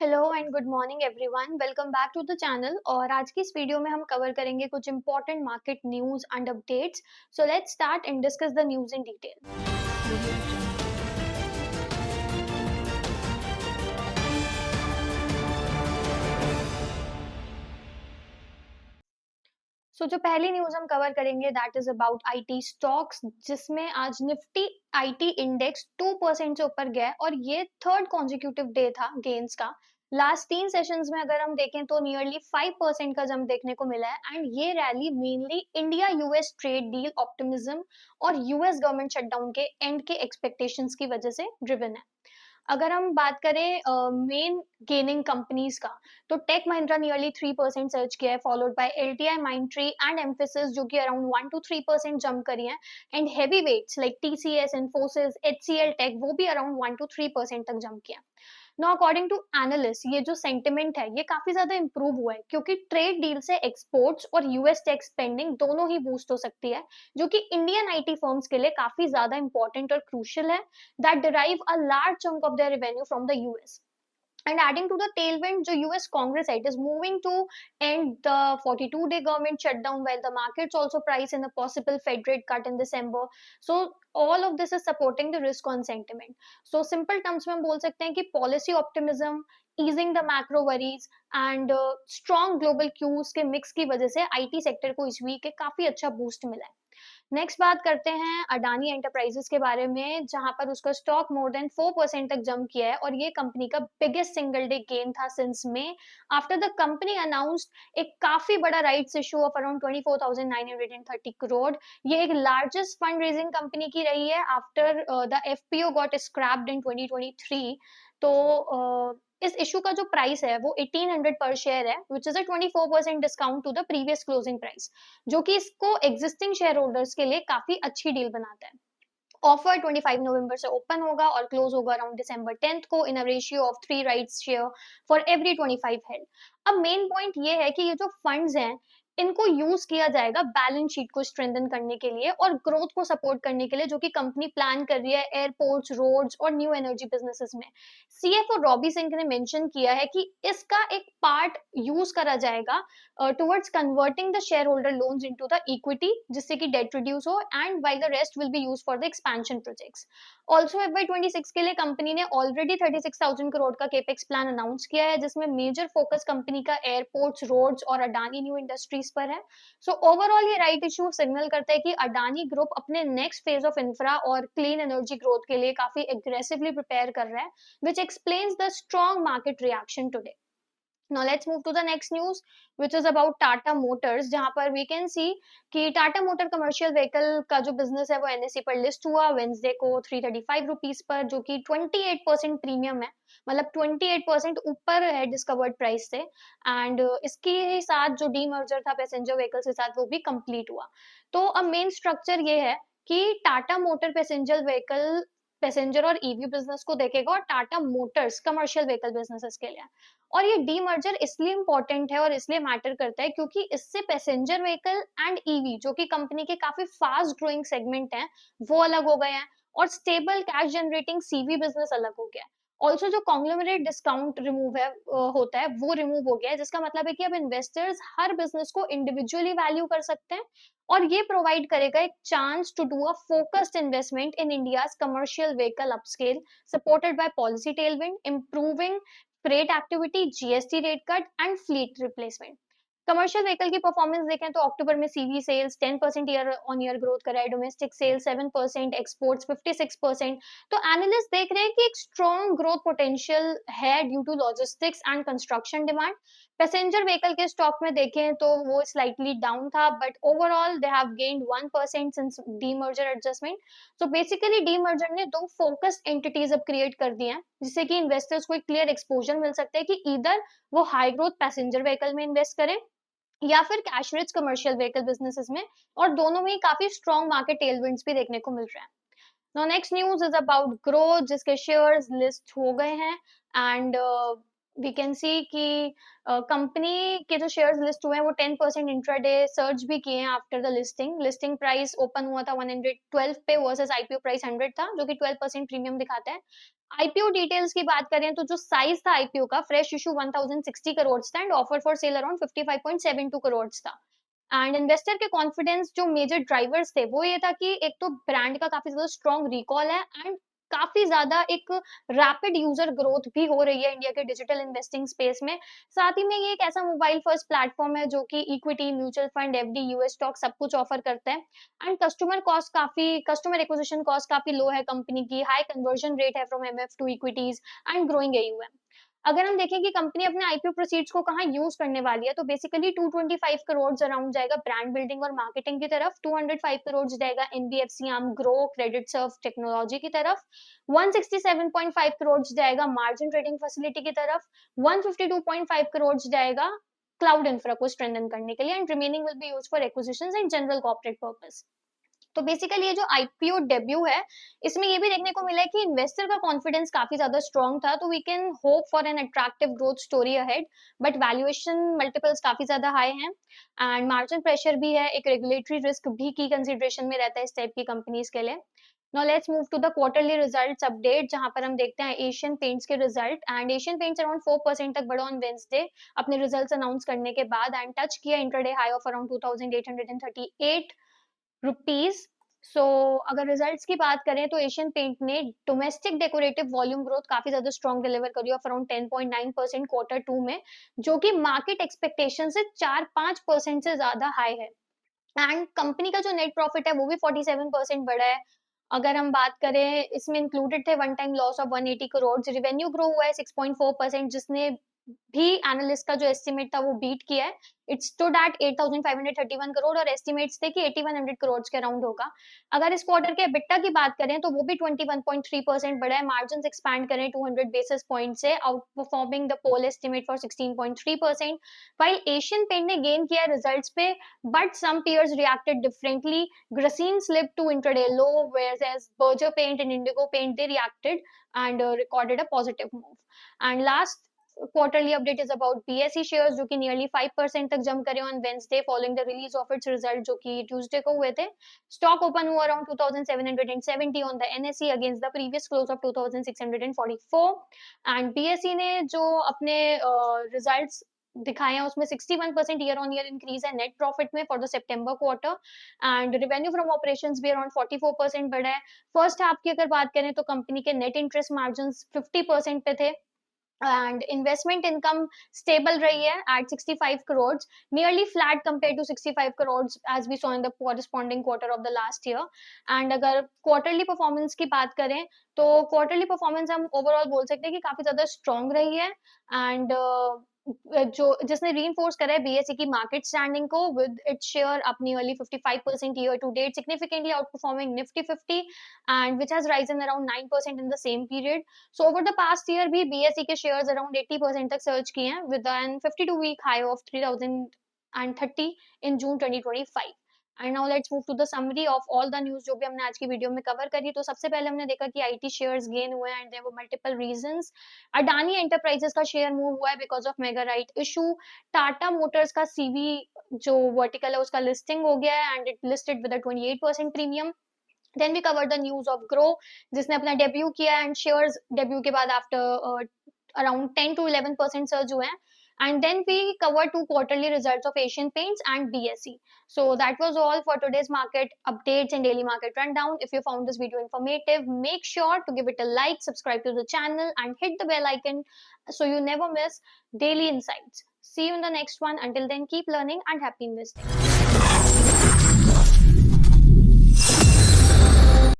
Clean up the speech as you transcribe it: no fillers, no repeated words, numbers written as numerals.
Hello and good morning everyone, welcome back to the channel. और आज की इस वीडियो में हम कवर करेंगे कुछ important market news and updates. So let's start and discuss the news in detail. जो पहली न्यूज़ हम कवर करेंगे that is about IT stocks, जिसमें आज निफ्टी आईटी इंडेक्स 2% से ऊपर गया है और ये थर्ड कॉन्जिक्यूटिव डे था गेन्स का। लास्ट 3 सेशंस में अगर हम देखें तो नियरली 5% का जंप देखने को मिला है एंड ये rally mainly India US trade deal optimism और यूएस गवर्नमेंट शटडाउन के एंड के एक्सपेक्टेशंस की वजह से ड्रिवन है। अगर हम बात करें मेन गेनिंग कंपनीज का, तो टेक महिंद्रा नियरली 3% सर्च किया है, followed by LTI, Mindtree and Mphasis जो कि अराउंड 1 to 3% जंप करी है। And heavy weights like TCS, Infosys, HCL Tech वो भी अराउंड 1 to 3% तक जंप किया। नो अकॉर्डिंग टू एनालिस्ट ये जो सेंटिमेंट है ये काफी ज्यादा इंप्रूव हुआ है, क्योंकि ट्रेड डील से एक्सपोर्ट्स और यूएस टेक स्पेंडिंग दोनों ही बूस्ट हो सकती है, जो कि इंडियन आईटी फर्म्स के लिए काफी ज्यादा इंपॉर्टेंट और क्रूशियल है, that derive a large chunk of their revenue from the US. And adding to the tailwind, जो US Congress it is moving to end the 42-day government shutdown, while the markets also price in a possible Fed rate cut in December. So all of this is supporting the risk on sentiment. So simple terms में हम बोल सकते हैं कि policy optimism, easing the macro worries and strong global cues के mix की वजह से IT सेक्टर को इस वीक काफी अच्छा बूस्ट मिला है। नेक्स्ट बात करते हैं अडानी एंटरप्राइजेस के बारे में, जहां पर उसका स्टॉक मोर देन 4% तक जंप किया है और ये कंपनी का बिगेस्ट सिंगल डे गेन था सिंस में, आफ्टर द कंपनी अनाउंस्ड एक काफी बड़ा rights issue of around 24,930 crore. ये एक लार्जेस्ट फंड रेजिंग कंपनी की रही है after the FPO got scrapped in 2023। तो इस इशू का जो प्राइस है वो 1800 पर शेयर है, which is a 24% discount to the previous closing price, जो कि इसको एग्जिस्टिंग शेयर होल्डर्स के लिए काफी अच्छी डील बनाता है। ऑफर 25 नवंबर से ओपन होगा और क्लोज होगा अराउंड दिसंबर 10th को in a ratio of 3 rights share for every 25 held. अब मेन पॉइंट ये है कि ये जो फंड्स हैं इनको यूज किया जाएगा बैलेंस शीट को स्ट्रेंथन करने के लिए और ग्रोथ को सपोर्ट करने के लिए, जो कि कंपनी प्लान कर रही है एयरपोर्ट्स, रोड्स और न्यू एनर्जी बिजनेसेस में। सीएफओ रॉबी सिंह ने मेंशन किया है कि इसका एक पार्ट यूज करा जाएगा towards converting the share holder loans into the equity, जिससे कि डेट रिड्यूस हो, and while the rest will be used for the expansion projects. Also FY26 के लिए कंपनी ने ऑलरेडी 36,000 करोड़ का केपेक्स प्लान अनाउंस किया है, जिसमें मेजर फोकस कंपनी का एयरपोर्ट्स, रोड्स और अडानी न्यू इंडस्ट्रीज पर है। सो ओवरऑल ये राइट इशू सिग्नल करता है कि अडानी ग्रुप अपने नेक्स्ट फेज ऑफ इंफ्रा और क्लीन एनर्जी ग्रोथ के लिए काफी एग्रेसिवली प्रिपेयर कर रहा है, विच explains the strong market reaction today. Now let's move to the next news, which is about Tata Motors, जहां पर we can see कि टाटा मोटर कमर्शियल व्हीकल का जो बिजनेस है वो एनएससी पर लिस्ट हुआ वेंसडे को 335 रुपीज पर, जो कि 28% प्रीमियम है, मतलब 28% ऊपर है डिस्कवर्ड प्राइस से। एंड इसके साथ जो डीमर्जर था पैसेंजर व्हीकल्स के साथ वो भी कंप्लीट हुआ। तो अब मेन स्ट्रक्चर ये है कि टाटा मोटर पैसेंजर और ईवी बिजनेस को देखेगा और Tata Motors commercial vehicle businesses के लिए। और ये डीमर्जर इसलिए इंपॉर्टेंट है और इसलिए मैटर करता है क्योंकि इससे पैसेंजर व्हीकल एंड ईवी, जो कि कंपनी के काफी फास्ट ग्रोइंग सेगमेंट हैं, वो अलग हो गए हैं और stable cash generating CV business अलग हो गया है। ऑल्सो जो कॉन्ग्लोमरेट डिस्काउंट रिमूव है होता है वो रिमूव हो गया है, जिसका मतलब है कि अब इन्वेस्टर्स हर बिजनेस को इंडिविजुअली वैल्यू कर सकते हैं और ये प्रोवाइड करेगा एक chance to do a focused investment in India's commercial vehicle upscale, supported by policy tailwind, improving freight activity, GST rate cut and fleet replacement. Commercial vehicle की परफॉर्मेंस देखें तो अक्टूबर में CV sales 10% year on year growth करा है, domestic sales 7%, exports 56%। तो analyst देख रहे हैं कि एक स्ट्रॉन्ग ग्रोथ पोटेंशियल है due to logistics and construction demand. Passenger vehicle के स्टॉक में देखें तो वो स्लाइटली डाउन था, but overall they have gained 1% since demerger adjustment. So basically demerger ने दो फोकस्ड एंटिटीज अब क्रिएट कर दी हैं, जिससे कि इन्वेस्टर्स को एक क्लियर एक्सपोजर मिल सकता है कि इधर वो हाई ग्रोथ पैसेंजर व्हीकल में इन्वेस्ट करें या फिर cash rich commercial vehicle businesses में, और दोनों में ही काफी स्ट्रॉन्ग मार्केट टेलविंड्स भी देखने को मिल रहे हैं। Now next news is about grow, जिसके शेयर्स लिस्ट हो गए हैं एंड वी कैन सी कि कंपनी के जो शेयर्स लिस्ट हुए हैं वो 10% इंट्राडे सर्ज भी किए हैं after the listing. Listing price open हुआ था 112 पे वर्सेस आईपीओ प्राइस 100 था, जो कि 12% प्रीमियम दिखाता है। आईपीओ डिटेल्स की बात करें तो जो साइज था आईपीओ का, फ्रेश इशू 1060 करोड़ था and offer for sale around 55.72 crore था। एंड इन्वेस्टर के कॉन्फिडेंस जो मेजर ड्राइवर्स थे वो ये था कि एक तो ब्रांड का काफी ज्यादा स्ट्रॉन्ग रिकॉल है एंड काफी ज्यादा एक रैपिड यूजर ग्रोथ भी हो रही है इंडिया के डिजिटल इन्वेस्टिंग स्पेस में। साथ ही में ये एक ऐसा मोबाइल फर्स्ट प्लेटफॉर्म है जो कि equity, mutual fund, FD, US stock सब कुछ ऑफर करता है। एंड कस्टमर एक्विजिशन कॉस्ट काफी लो है कंपनी की, हाई कन्वर्जन रेट है from MF to equities and growing AUM. अगर हम देखें कि कंपनी अपने आईपीओ प्रोसीड्स को कहाँ यूज करने वाली है, तो बेसिकली 225 करोड़ अराउंड जाएगा ब्रांड बिल्डिंग और मार्केटिंग की तरफ, 205 करोड़ जाएगा एनबीएफसी आर्म ग्रो क्रेडिट सर्व टेक्नोलॉजी की तरफ, 167.5 करोड़ जाएगा मार्जिन ट्रेडिंग फैसिलिटी की तरफ, 152.5 करोड़ जाएगा क्लाउड इंफ्रा को स्ट्रेंथन करने के लिए and remaining will be used for acquisitions and general corporate purpose. तो बेसिकली ये जो आईपीओ डेब्यू है, इसमें ये भी देखने को मिला है कि इन्वेस्टर का कॉन्फिडेंस काफी ज्यादा स्ट्रॉन्ग था, तो we can hope for an attractive growth story ahead. But valuation multiples काफी ज्यादा हाई हैं एंड मार्जिन प्रेशर भी है, एक रेगुलेटरी रिस्क भी की कंसिडरेशन में रहता है इस टाइप की कंपनीज के लिए। Now let's move to the quarterly results update, जहां पर हम देखते हैं एशियन पेंट्स के result and Asian Paints around 4% तक बढ़ा ऑन वेंसडे अपने रिजल्ट्स अनाउंस करने के बाद एंड टच किया intraday high of around 2838 rupees. So अगर रिजल्ट्स की बात करें तो एशियन पेंट ने डोमेस्टिक डेकोरेटिव वॉल्यूम ग्रोथ काफी ज्यादा स्ट्रॉन्ग डिलीवर करी ऑफ अराउंड 10.9% क्वार्टर टू में, जो कि मार्केट एक्सपेक्टेशन से 4-5% से ज्यादा हाई है। एंड कंपनी का जो नेट प्रॉफिट है वो भी 47% बढ़ा है। अगर हम बात करें, इसमें इंक्लूडेड थे one time loss of 180 crore, revenue grow हुआ है 6.4%, जिसने भी एनालिस्ट का जो एस्टिमेट था वो बीट किया है। इट्स स्टूड एट 8531 करोड़ और एस्टिमेट्स थे कि 8100 करोड़ के अराउंड होगा। अगर इस क्वार्टर के EBITDA की बात करें तो वो भी 21.3% बढ़ा है, मार्जिन एक्सपैंड करें 200 बेसिस पॉइंट से, out performing the poll estimate for 16.3%। while Asian paint ने गेन किया रिजल्ट्स पे, but some peers reacted differently. Grasim slipped to intraday low, whereas Berger Paint and Indigo Paint they reacted and recorded a positive move. And last quarterly update is about BSE shares, जो कि nearly 5% तक jump करे on Wednesday following the release of its result, जो कि Tuesday को हुए थे। Stock open हुआ around 2770 on the NSE against the previous close of 2644 and BSE ने जो अपने results दिखाए हैं उसमें 61% ईयर ऑन ईयर इंक्रीज है नेट प्रॉफिट में for the September quarter and revenue from operations भी अराउंड 44% बढ़ा है। फर्स्ट हाफ की अगर बात करें तो कंपनी के नेट इंटरेस्ट मार्जिन 50% पे थे and investment income stable रही है at 65 crores, nearly flat compared to 65 crores as we saw in the corresponding quarter of the last year. and अगर quarterly performance की बात करें तो quarterly performance हम overall बोल सकते हैं कि काफी ज्यादा strong रही है and जो जिसने reinforce करा है BSE की market standing को with its share up nearly 55% year to date, significantly outperforming Nifty 50 and which has risen around 9% in the same period. So over the past year भी BSE के shares around 80% तक surge किए हैं with an 52-week high of 3030 in June 2025. And now let's move to the summary of all the news जो भी हमने आज की वीडियो में कवर करी। तो सबसे पहले हमने देखा कि IT shares gain हुए and there were multiple reasons. Adani enterprises का शेयर मूव हुआ है because of mega right issue. Tata Motors का CV जो वर्टिकल है उसका लिस्टिंग हो गया है and it listed with 28% premium. Then we covered the news of Grow, जिसने अपना डेब्यू किया एंड शेयर्स डेब्यू के बाद आफ्टर around 10 to 11% surge हुए हैं. And then we covered two quarterly results of Asian Paints and BSE. So that was all for today's market updates and daily market rundown. If you found this video informative, make sure to give it a like, subscribe to the channel and hit the bell icon so you never miss daily insights. See you in the next one. Until then, keep learning and happy investing.